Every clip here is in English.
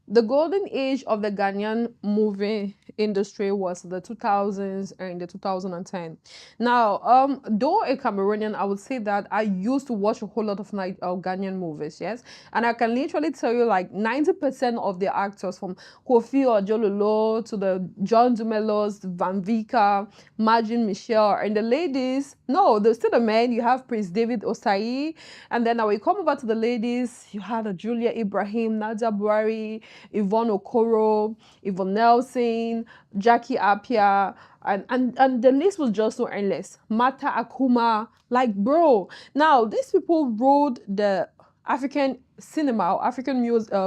The golden age of the Ghanaian movie industry was the 2000s and the 2010. Now, though a Cameroonian, I would say that I used to watch a whole lot of Ghanaian movies, yes, and I can literally tell you like 90% of the actors from Kofi Ojololo to the John Dumelos, Van Vika, Margin Michelle, and the ladies. No, there's still the men. You have Prince David Osai, and then now we come over to the ladies. You had Julia Ibrahim, Nadia Buhari, Yvonne Okoro, Yvonne Nelson, Jackie Appiah, and the list was just so endless. Mata Akuma, like bro. Now these people ruled the African cinema or African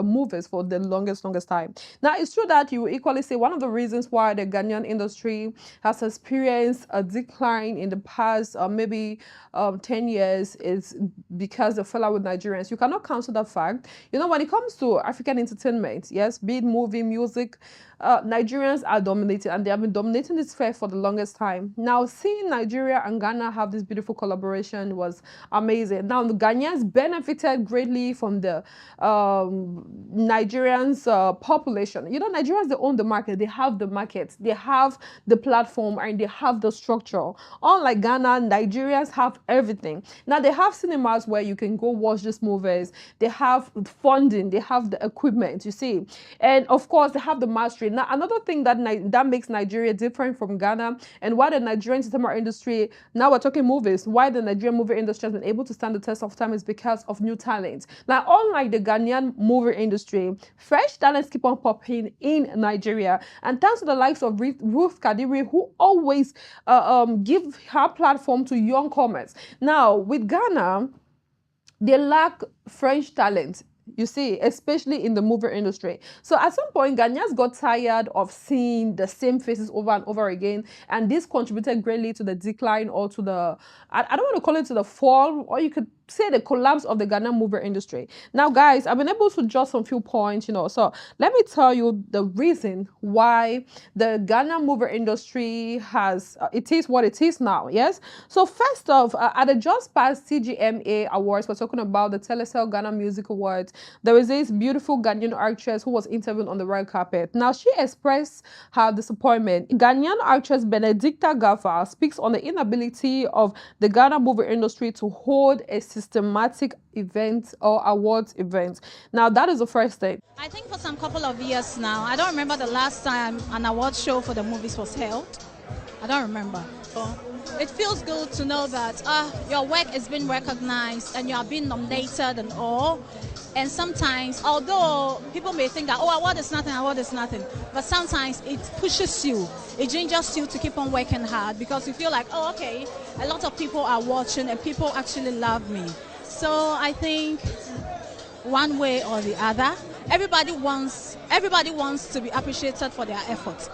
movies for the longest time. Now it's true that you equally say one of the reasons why the Ghanaian industry has experienced a decline in the past maybe 10 years is because they fell out with Nigerians. You cannot cancel that fact. You know, when it comes to African entertainment, yes, be it movie, music, Nigerians are dominating and they have been dominating this sphere for the longest time. Now, seeing Nigeria and Ghana have this beautiful collaboration was amazing. Now, the Ghanaians benefited greatly from the Nigerians' population. You know, Nigerians, they own the market, they have the market, they have the platform, and they have the structure. Unlike Ghana, Nigerians have everything. Now, they have cinemas where you can go watch these movies, they have funding, they have the equipment, you see, and of course, they have the mastery. Now, another thing that makes Nigeria different from Ghana and why the Nigerian cinema industry, now we're talking movies, why the Nigerian movie industry has been able to stand the test of time is because of new talent. Now, unlike the Ghanaian movie industry, fresh talents keep on popping in Nigeria. And thanks to the likes of Ruth Kadiri, who always give her platform to young comers. Now, with Ghana, they lack French talent, you see, especially in the movie industry. So at some point, Ghanaians got tired of seeing the same faces over and over again, and this contributed greatly to the decline or to the, I don't want to call it to the fall, or you could say the collapse of the Ghana movie industry. Now, guys, I've been able to jot some few points, you know. So let me tell you the reason why the Ghana movie industry has it is what it is now. Yes. So first off, at the just past CGMA Awards, we're talking about the Telecel Ghana Music Awards. There was this beautiful Ghanaian actress who was interviewed on the red carpet. Now, she expressed her disappointment. Ghanaian actress Benedicta Gaffa speaks on the inability of the Ghana movie industry to hold a systematic event or awards event. Now, that is the first thing. I think for some couple of years now, I don't remember the last time an award show for the movies was held. I don't remember. So it feels good to know that your work is being recognized and you are being nominated and all. And sometimes, although people may think that, oh, award is nothing, but sometimes it pushes you, it gingers you to keep on working hard because you feel like, oh, okay, a lot of people are watching and people actually love me. So I think one way or the other, everybody wants to be appreciated for their effort.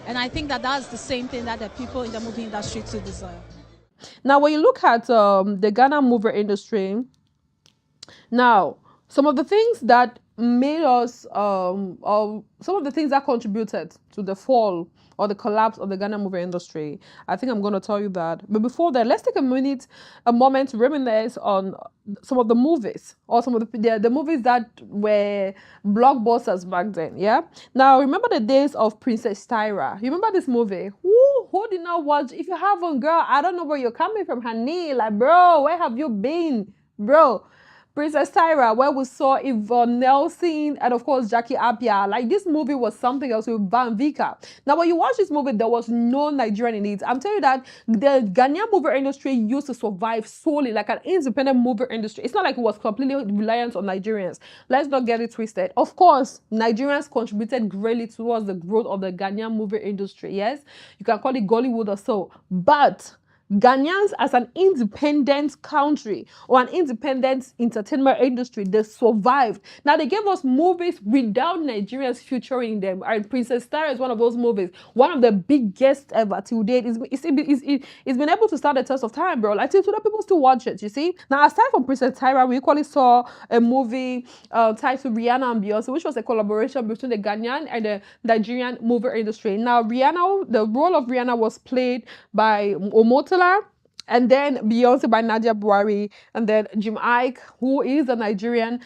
And I think that that's the same thing that the people in the movie industry too deserve. Now, when you look at the Ghana movie industry, now, some of the things that made us, or some of the things that contributed to the fall or the collapse of the Ghana movie industry, I think I'm going to tell you that. But before that, let's take a moment to reminisce on some of the movies or some of the movies that were blockbusters back then. Yeah. Now, remember the days of Princess Tyra. You remember this movie? Who did not watch? If you haven't, girl, I don't know where you're coming from, honey. Like, bro, where have you been, bro? Princess Tyra, where we saw Yvonne Nelson and of course Jackie Appiah. Like, this movie was something else with Van Vika. Now, when you watch this movie, there was no Nigerian in it. I'm telling you that the Ghanaian movie industry used to survive solely like an independent movie industry. It's not like it was completely reliant on Nigerians. Let's not get it twisted. Of course, Nigerians contributed greatly towards the growth of the Ghanaian movie industry. Yes, you can call it Gollywood or so, but Ghanaians as an independent country or an independent entertainment industry, they survived. Now, they gave us movies without Nigerians featuring them. And Princess Star is one of those movies, one of the biggest ever till date. It's been able to stand the test of time, bro. Like, till today, people still watch it, you see. Now, aside from Princess Tyra, we equally saw a movie titled Rihanna and Beyonce, which was a collaboration between the Ghanaian and the Nigerian movie industry. Now, the role of Rihanna was played by Omotola, And then Beyonce by Nadia Buhari, and then Jim Ike, who is a Nigerian.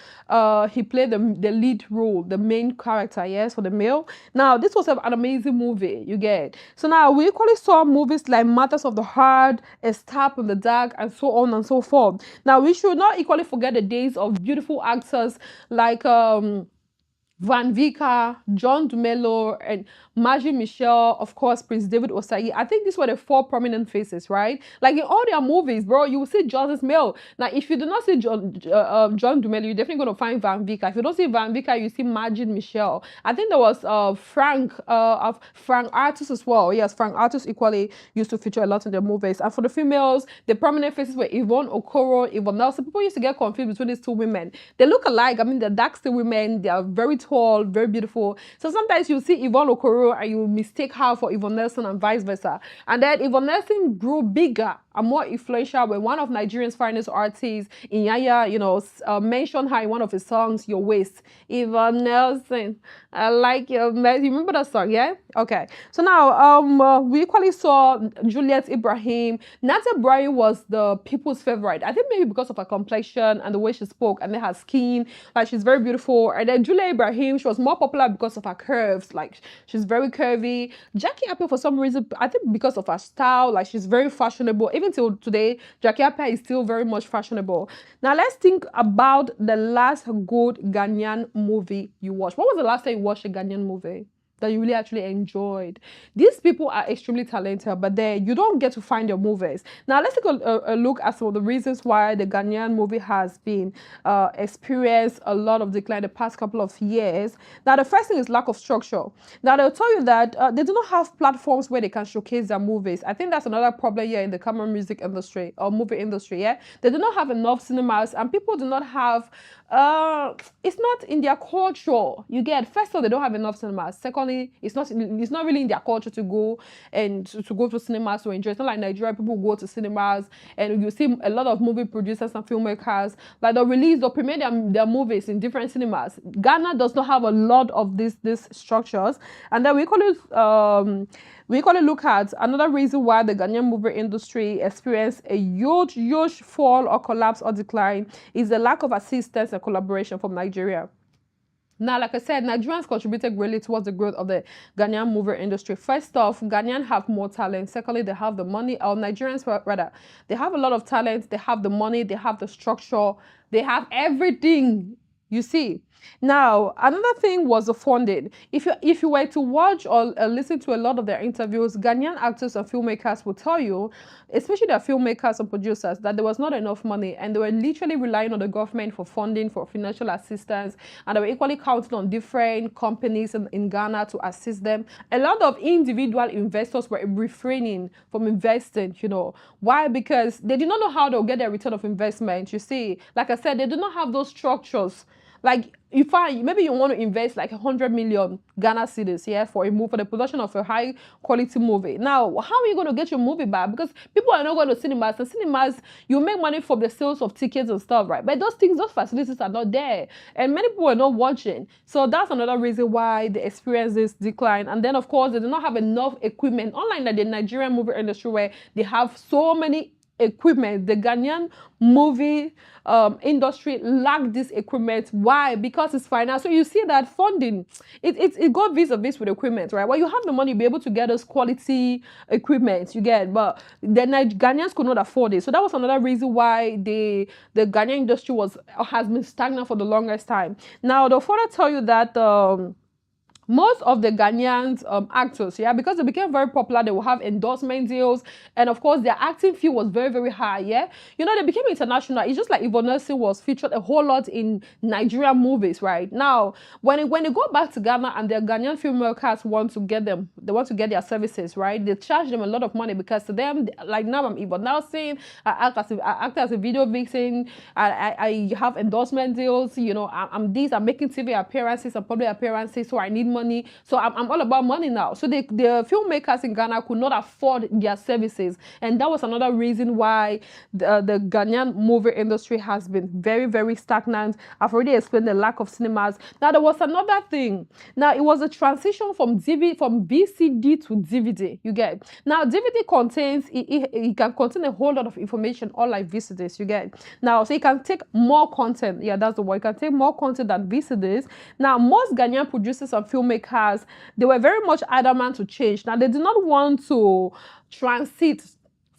He played the lead role, the main character, yes, for the male. Now, this was an amazing movie, you get. So now we equally saw movies like Matters of the Heart, A Stab in the Dark, and so on and so forth. Now, we should not equally forget the days of beautiful actors like Van Vika, John Dumelo, and Margie Michelle, of course, Prince David Osayi. I think these were the four prominent faces, right? Like in all their movies, bro, you will see Justice Male. Now, if you do not see John Dumelo, you're definitely going to find Van Vika. If you don't see Van Vika, you see Margie Michelle. I think there was Frank Artus as well. Yes, Frank Artus equally used to feature a lot in their movies. And for the females, the prominent faces were Yvonne Okoro, Yvonne Nelson. People used to get confused between these two women. They look alike. I mean, they're dark-skinned women. They are very tall, very beautiful. So sometimes you see Yvonne Okoro and you mistake her for Yvonne Nelson and vice versa. And then Yvonne Nelson grew bigger and more influential when one of Nigerian's finest artists, Inyanya, mentioned her in one of his songs, Your Waist. Yvonne Nelson, I like your mess. You remember that song, yeah? Okay. So now we equally saw Juliet Ibrahim. Nadia Buhari was the people's favorite. I think maybe because of her complexion and the way she spoke and then her skin. Like, she's very beautiful. And then Juliet Ibrahim, she was more popular because of her curves. Like, she's very curvy. Jackie Appiah, for some reason, I think because of her style, like, she's very fashionable. Even till today, Jackie Appiah is still very much fashionable. Now, let's think about the last good Ghanaian movie you watched. What was the last time you watched a Ghanaian movie that you really actually enjoyed? These people are extremely talented, but then you don't get to find their movies. Now, let's take a look at some of the reasons why the Ghanaian movie has been experienced a lot of decline the past couple of years. Now, the first thing is lack of structure. Now, they'll tell you that they do not have platforms where they can showcase their movies. I think that's another problem here in the Cameroon music industry or movie industry, yeah? They do not have enough cinemas, and people do not have it's not in their culture. You get, first of all, they don't have enough cinemas. Secondly, it's not really in their culture to go and to go to cinemas to enjoy. It's not like Nigeria, people go to cinemas and you see a lot of movie producers and filmmakers, like they'll premiere their movies in different cinemas. Ghana does not have a lot of these structures. And then we equally look at another reason why the Ghanaian movie industry experienced a huge fall or collapse or decline is the lack of assistance and collaboration from Nigeria. Now, like I said, Nigerians contributed greatly towards the growth of the Ghanaian movie industry. First off, Ghanaians have more talent. Secondly, they have the money, or Nigerians rather, they have a lot of talent, they have the money, they have the structure, they have everything, you see. Now, another thing was the funding. If you were to watch or listen to a lot of their interviews, Ghanaian actors and filmmakers will tell you, especially their filmmakers and producers, that there was not enough money and they were literally relying on the government for funding, for financial assistance, and they were equally counting on different companies in Ghana to assist them. A lot of individual investors were refraining from investing, Why? Because they did not know how they'll get their return of investment, you see. Like I said, they do not have those structures. Like, maybe you want to invest like 100 million Ghana cedis, yeah, for the production of a high quality movie. Now, how are you going to get your movie back? Because people are not going to cinemas, and cinemas, you make money from the sales of tickets and stuff, right? But those facilities are not there, and many people are not watching. So that's another reason why they experience this decline. And then, of course, they do not have enough equipment, unlike the Nigerian movie industry where they have so many equipment. The Ghanaian movie industry lack this equipment. Why? Because it's finance. So you see that funding, it goes vis-a-vis with equipment, right? Well, you have the money, be able to get those quality equipment, you get, but the Ghanaians could not afford it. So that was another reason why the Ghanaian industry has been stagnant for the longest time. Now, they'll further tell you that most of the Ghanaians actors, yeah, because they became very popular, they will have endorsement deals, and of course their acting fee was very, very high, yeah. They became international. It's just like Yvonne Nelson was featured a whole lot in Nigerian movies, right? Now, when they go back to Ghana and their Ghanaian filmmakers want to get their services, right? They charge them a lot of money because to them, like now I'm Yvonne Nelson, I act as a video vixen, I have endorsement deals, I'm making TV appearances and public appearances, so I need money. money. So I'm all about money now. So the filmmakers in Ghana could not afford their services. And that was another reason why the Ghanaian movie industry has been very, very stagnant. I've already explained the lack of cinemas. Now, there was another thing. Now, it was a transition from VCD to DVD. You get. Now, DVD contains, it can contain a whole lot of information, unlike VCDs. You get. Now, so it can take more content. Yeah, that's the word. It can take more content than VCDs. Now, most Ghanaian producers and filmmakers, they were very much adamant to change. Now, they did not want to transit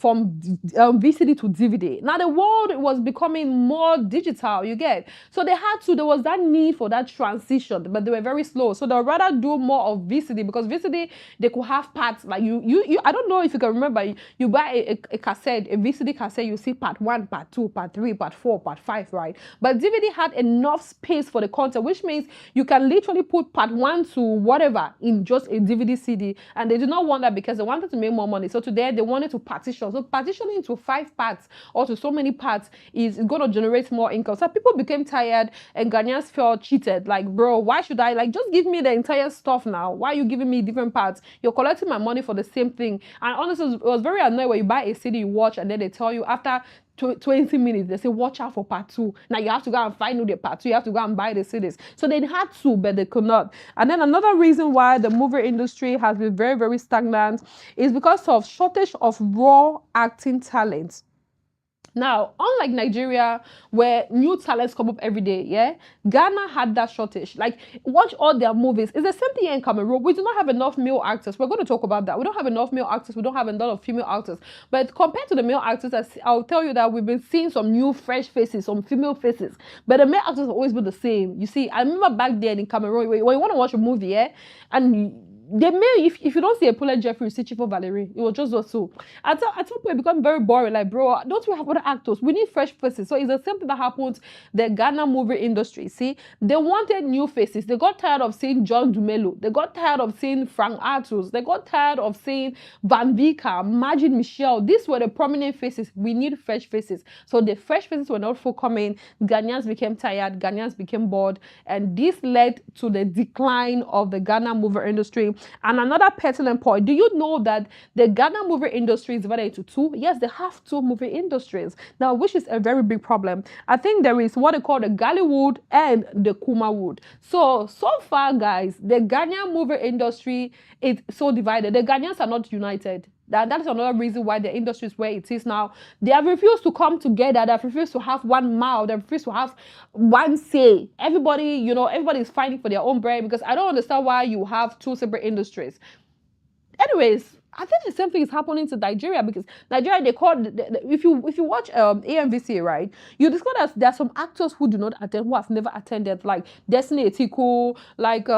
from VCD to DVD. Now the world was becoming more digital, you get. So there was that need for that transition, but they were very slow. So they'd rather do more of VCD, because VCD, they could have parts, like you I don't know if you can remember, you buy a cassette, a VCD cassette, you see part 1, part 2, part 3, part 4, part 5, right? But DVD had enough space for the content, which means you can literally put part 1 to whatever in just a DVD CD, and they did not want that because they wanted to make more money. So today they wanted to partition. So partitioning into 5 parts or to so many parts is going to generate more income. So people became tired, and Ghanaians felt cheated. Like, bro, why should I, like, just give me the entire stuff now? Why are you giving me different parts? You're collecting my money for the same thing. And honestly, it was very annoying when you buy a CD, you watch, and then they tell you after 20 minutes, they say, watch out for part 2. Now you have to go and find the part 2. You have to go and buy the CDs. So they had to, but they could not. And then another reason why the movie industry has been very, very stagnant is because of shortage of raw acting talent. Now, unlike Nigeria, where new talents come up every day, yeah, Ghana had that shortage. Like, watch all their movies. It's the same thing here in Cameroon. We do not have enough male actors. We're going to talk about that. We don't have enough male actors. We don't have a lot of female actors. But compared to the male actors, I'll tell you that we've been seeing some new, fresh faces, some female faces. But the male actors have always been the same. You see, I remember back then in Cameroon, when you want to watch a movie, yeah, and they may, if you don't see a Paulette Jeffrey, you see Chief Valerie. It was just so. At some point, it become very boring. Like, bro, don't we have other actors? We need fresh faces. So it's the same thing that happened the Ghana movie industry. See, they wanted new faces. They got tired of seeing John Dumelo. They got tired of seeing Frank Artus. They got tired of seeing Van Vika, Majid Michel. These were the prominent faces. We need fresh faces. So the fresh faces were not forthcoming. Ghanaians became tired. Ghanaians became bored. And this led to the decline of the Ghana movie industry. And another pertinent point, do you know that the Ghana movie industry is divided into 2? Yes, they have 2 movie industries. Now, which is a very big problem. I think there is what they call the Gollywood and the Kumawood. So far, guys, the Ghanaian movie industry is so divided. The Ghanaians are not united. That is another reason why the industry is where it is now. They have refused to come together. They have refused to have one mouth. They have refused to have one say. Everybody is fighting for their own bread, because I don't understand why you have 2 separate industries. Anyways, I think the same thing is happening to Nigeria, because Nigeria, they call, if you watch AMVC, right, you discover that there are some actors who do not attend, who have never attended, like Destiny Etiko, like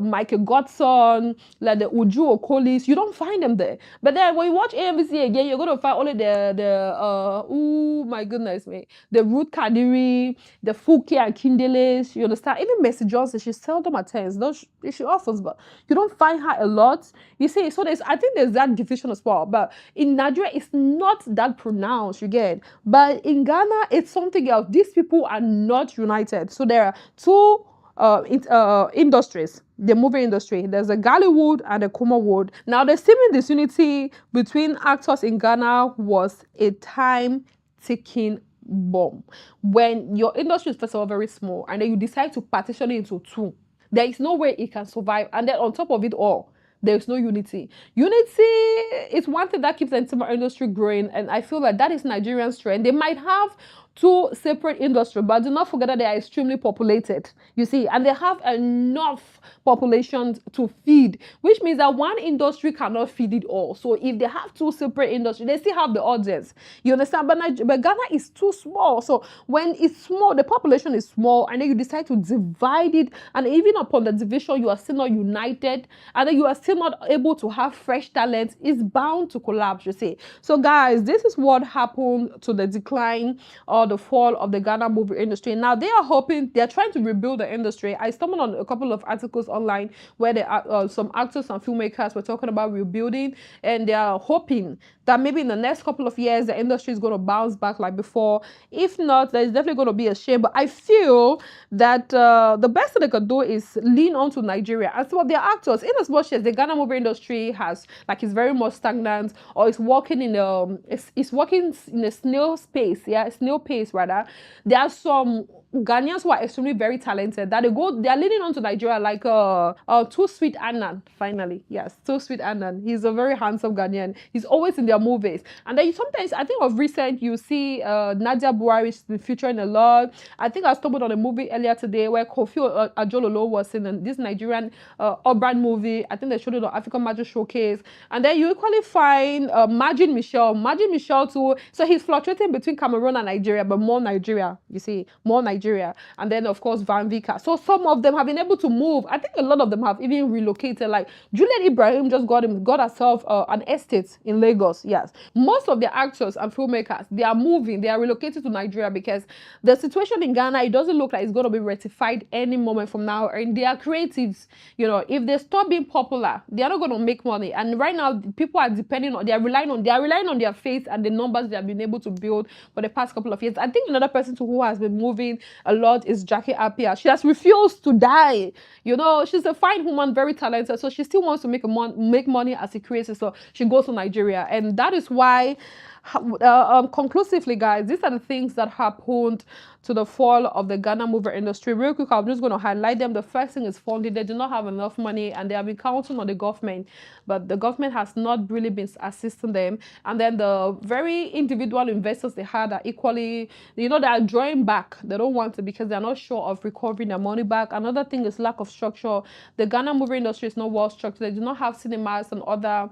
Michael Godson, like the Uju Okolis. You don't find them there. But then when you watch AMVC again, you're going to find only oh my goodness me, the Ruth Kadiri, the Fuki and Kindeles. You understand? Even Mercy Johnson, she seldom attends. Though she offers, but you don't find her a lot. You see, so I think there's that division as well. But in Nigeria, it's not that pronounced, you get. But in Ghana, it's something else. These people are not united. So there are 2 industries. The movie industry. There's a Gollywood and a Kumawood. Now, the seeming disunity between actors in Ghana was a time-ticking bomb. When your industry is, first of all, very small, and then you decide to partition it into 2, there is no way it can survive. And then on top of it all, there is no unity. Unity is one thing that keeps the cinema industry growing, and I feel like that is Nigerian strength. They might have 2 separate industries, but do not forget that they are extremely populated, you see, and they have enough population to feed, which means that one industry cannot feed it all. So if they have 2 separate industries, they still have the audience, you understand? But Ghana is too small. So when it's small, the population is small, and then you decide to divide it, and even upon the division, you are still not united, and then you are still not able to have fresh talent. It's bound to collapse, you see. So guys, this is what happened to the decline or the fall of the Ghana movie industry. Now they are trying to rebuild the industry. I stumbled on a couple of articles online where some actors and filmmakers were talking about rebuilding, and they are hoping that maybe in the next couple of years the industry is going to bounce back like before. If not, there's definitely going to be a shame. But I feel that the best thing they could do is lean onto Nigeria. As well, their actors, in as much as the Ghana movie industry has like is very much stagnant, or it's working in it's working in a snail space, yeah, snail pace rather. There are some Ghanaians who are extremely very talented that they are leaning on to Nigeria, like Too Sweet Annan, finally. Yes, Too Sweet Annan. He's a very handsome Ghanaian. He's always in their movies. And then sometimes, I think of recent, you see Nadia Buhari's been featuring a lot. I think I stumbled on a movie earlier today where Kofi Ajololo was in this Nigerian urban movie. I think they showed it on African Magic Showcase. And then you equally find Majin Michelle. Majin Michelle too. So he's fluctuating between Cameroon and Nigeria, but more Nigeria, you see, more Nigeria. And then, of course, Van Vika. So some of them have been able to move. I think a lot of them have even relocated. Like Juliet Ibrahim just got herself an estate in Lagos. Yes. Most of the actors and filmmakers, they are moving. They are relocated to Nigeria because the situation in Ghana, it doesn't look like it's going to be rectified any moment from now. And they are creatives. You know, if they stop being popular, they are not going to make money. And right now, people are they are relying on their faith and the numbers they have been able to build for the past couple of years. I think another person who has been moving a lot is Jackie Appiah. She has refused to die. You know, she's a fine woman, very talented. So she still wants to make money as a creator. So she goes to Nigeria. And that is why, conclusively, guys, these are the things that happened to the fall of the Ghana movie industry. Real quick, I'm just going to highlight them. The first thing is funding. They do not have enough money and they have been counting on the government, but the government has not really been assisting them. And then the very individual investors they had are equally, you know, they are drawing back. They don't want to because they're not sure of recovering their money back. Another thing is lack of structure. The Ghana movie industry is not well structured. They do not have cinemas and other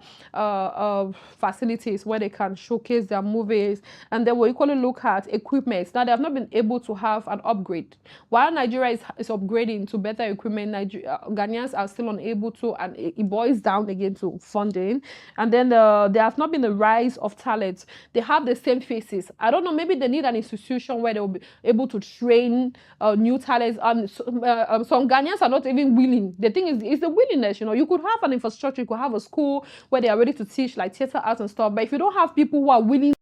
facilities where they can showcase their movies. And they will equally look at equipment. Now, they have not been able to have an upgrade. While Nigeria is upgrading to better equipment, Ghanaians are still unable to, and it boils down again to funding. And then there has not been a rise of talent. They have the same faces. I don't know, maybe they need an institution where they will be able to train new talents. And some Ghanaians are not even willing. The thing is, it's the willingness. You know, you could have an infrastructure, you could have a school where they are ready to teach like theater arts and stuff. But if you don't have people who are willing